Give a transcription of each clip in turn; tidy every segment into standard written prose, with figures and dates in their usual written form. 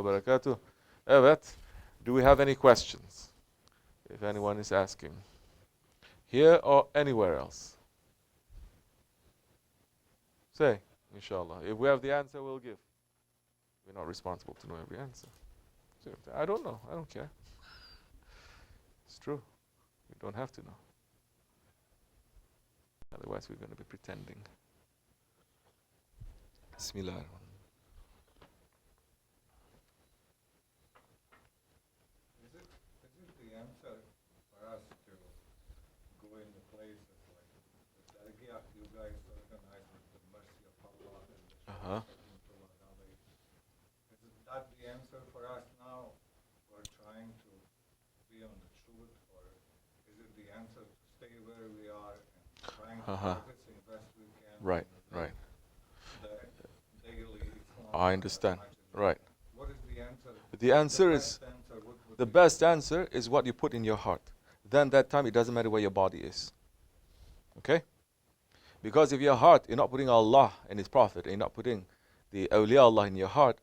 barakatuh. Evet. Do we have any questions? If anyone is asking. Here or anywhere else? Say, inshallah. If we have the answer, we'll give. We're not responsible to know every answer. So, I don't know. I don't care. It's true. We don't have to know. Otherwise, we're going to be pretending. Bismillah. Is it the answer for us to go in the places like the Dergah you guys organize with the mercy of Allah and the Shaykh? Is that the answer for us now? We're trying to be on the truth, or is it the answer to stay where we are and trying to practice the best we can? Right, right. The daily I understand. Right. What is the answer? The answer is, the best answer is what you put in your heart. Then that time it doesn't matter where your body is. Okay? Because if your heart, you're not putting Allah and His Prophet, and you're not putting the awliya Allah in your heart,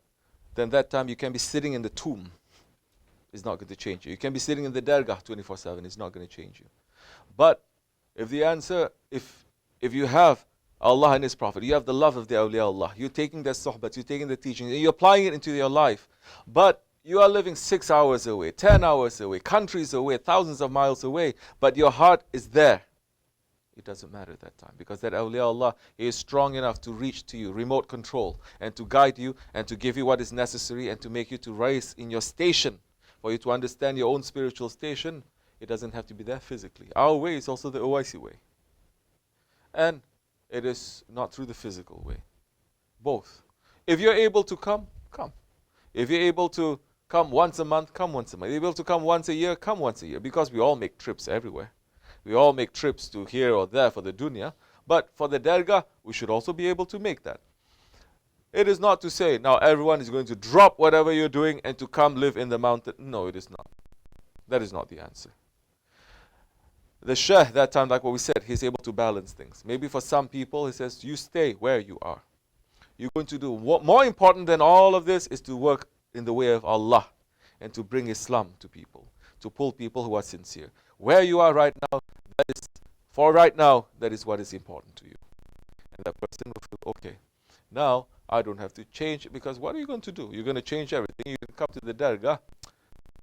then that time you can be sitting in the tomb. It's not going to change you. You can be sitting in the Dergah 24/7. It's not going to change you. But if the answer, if you have Allah and His Prophet, you have the love of the awliya Allah, you're taking their sohbet, you're taking the teaching, and you're applying it into your life, but you are living 6 hours away, 10 hours away, countries away, thousands of miles away, but your heart is there. It doesn't matter at that time, because that awliya Allah is strong enough to reach to you, remote control, and to guide you, and to give you what is necessary, and to make you to rise in your station, for you to understand your own spiritual station. It doesn't have to be there physically. Our way is also the OIC way. And it is not through the physical way. Both. If you're able to come, come. If you're able to come once a month, come once a month. If you're able to come once a year, come once a year. Because we all make trips everywhere. We all make trips to here or there for the dunya. But for the dergah, we should also be able to make that. It is not to say, now everyone is going to drop whatever you're doing and to come live in the mountain. No, it is not. That is not the answer. The Shaykh, that time, like what we said, he's able to balance things. Maybe for some people, he says, you stay where you are. You're going to do what more important than all of this is to work in the way of Allah and to bring Islam to people, to pull people who are sincere. Where you are right now, that is, for right now, that is what is important to you. And that person will feel, okay, now I don't have to change it, because what are you going to do? You're going to change everything. You can come to the dergah.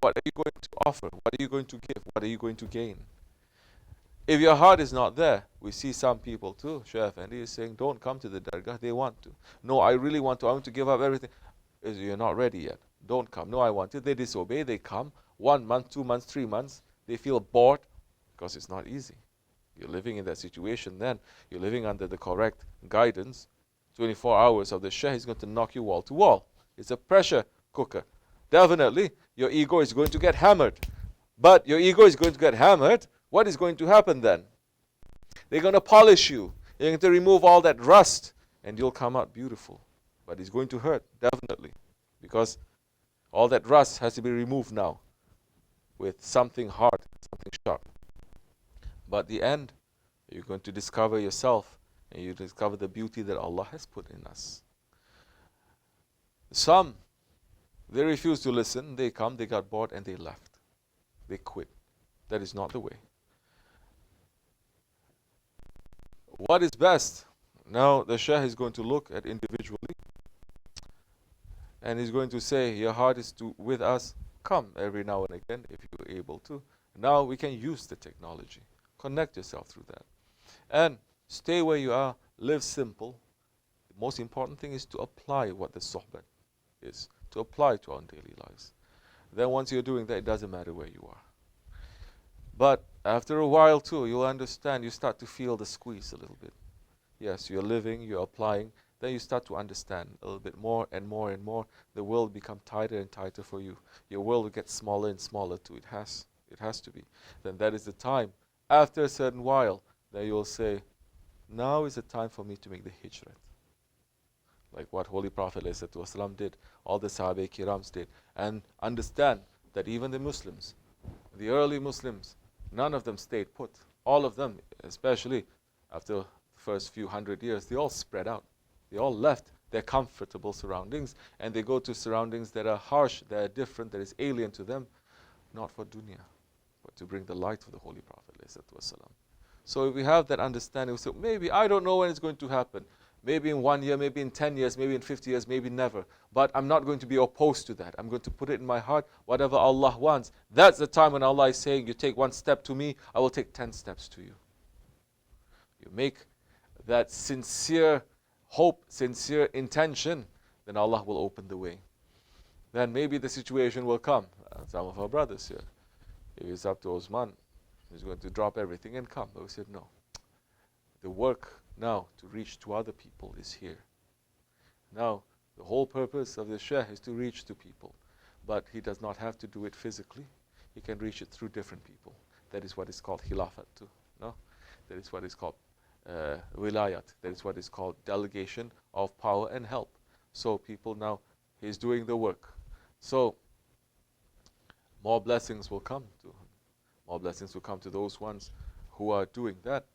What are you going to offer? What are you going to give? What are you going to gain? If your heart is not there, we see some people too, Shaykh Effendi is saying, don't come to the dergah, they want to. No, I really want to, I want to give up everything. You're not ready yet. Don't come. No, I want to. They disobey, they come. 1 month, 2 months, 3 months, they feel bored, because it's not easy. You're living in that situation then. You're living under the correct guidance. 24 hours of the Shaykh is going to knock you wall to wall. It's a pressure cooker. Definitely, your ego is going to get hammered. But your ego is going to get hammered. What is going to happen then? They're going to polish you. They're going to remove all that rust, and you'll come out beautiful. But it's going to hurt, definitely. Because all that rust has to be removed now with something hard, something sharp. But at the end, you're going to discover yourself, and you discover the beauty that Allah has put in us. Some, they refuse to listen. They come, they got bored, and they left. They quit. That is not the way. What is best? Now the Shaykh is going to look at individually, and he's going to say, your heart is with us. Come every now and again if you're able to. Now we can use the technology. Connect yourself through that. And stay where you are. Live simple. The most important thing is to apply what the sohbet is. To apply to our daily lives. Then once you're doing that, it doesn't matter where you are. But after a while too, you'll understand, you start to feel the squeeze a little bit. Yes, you're living, you're applying, then you start to understand a little bit more and more and more. The world will become tighter and tighter for you. Your world will get smaller and smaller too. It has to be. Then that is the time. After a certain while, then you'll say, now is the time for me to make the hijrat. Like what Holy Prophet ﷺ did, all the Sahabe Kirams did. And understand that even the Muslims, the early Muslims, none of them stayed put. All of them, especially after the first few 100 years, they all spread out. They all left their comfortable surroundings, and they go to surroundings that are harsh, that are different, that is alien to them, not for dunya, but to bring the light of the Holy Prophet ﷺ. So if we have that understanding, we say, maybe I don't know when it's going to happen. Maybe in 1 year, maybe in 10 years, maybe in 50 years, maybe never. But I'm not going to be opposed to that. I'm going to put it in my heart, whatever Allah wants. That's the time when Allah is saying, you take 1 step to me, I will take 10 steps to you. You make that sincere hope, sincere intention, then Allah will open the way. Then maybe the situation will come. Some of our brothers here, if it's up to Osman, he's going to drop everything and come. But we said, no. The work now to reach to other people is here. Now, the whole purpose of the Shaykh is to reach to people. But he does not have to do it physically. He can reach it through different people. That is what is called khilafat too. No? That is what is called wilayat. That is what is called delegation of power and help. So people now, he's doing the work. So, more blessings will come to him. More blessings will come to those ones who are doing that.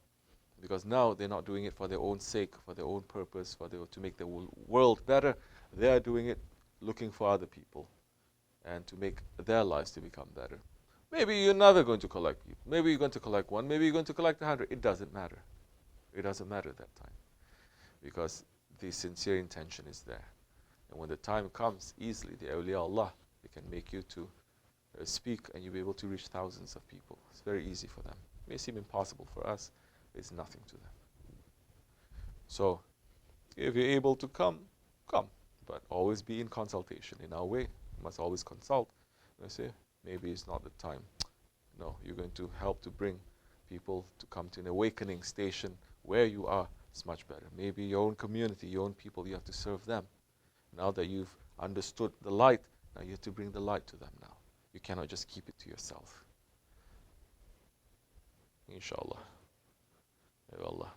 Because now they're not doing it for their own sake, for their own purpose, to make the world better. They are doing it looking for other people and to make their lives to become better. Maybe you're never going to collect people. Maybe you're going to collect 1. Maybe you're going to collect 100. It doesn't matter. It doesn't matter that time. Because the sincere intention is there. And when the time comes, easily, the awliya Allah, they can make you to speak and you'll be able to reach thousands of people. It's very easy for them. It may seem impossible for us. It's nothing to them. So, if you're able to come, come. But always be in consultation. In our way, you must always consult. You say, maybe it's not the time. No, you're going to help to bring people to come to an awakening station where you are. It's much better. Maybe your own community, your own people, you have to serve them. Now that you've understood the light, now you have to bring the light to them now. You cannot just keep it to yourself. Inshallah. Ya Allah.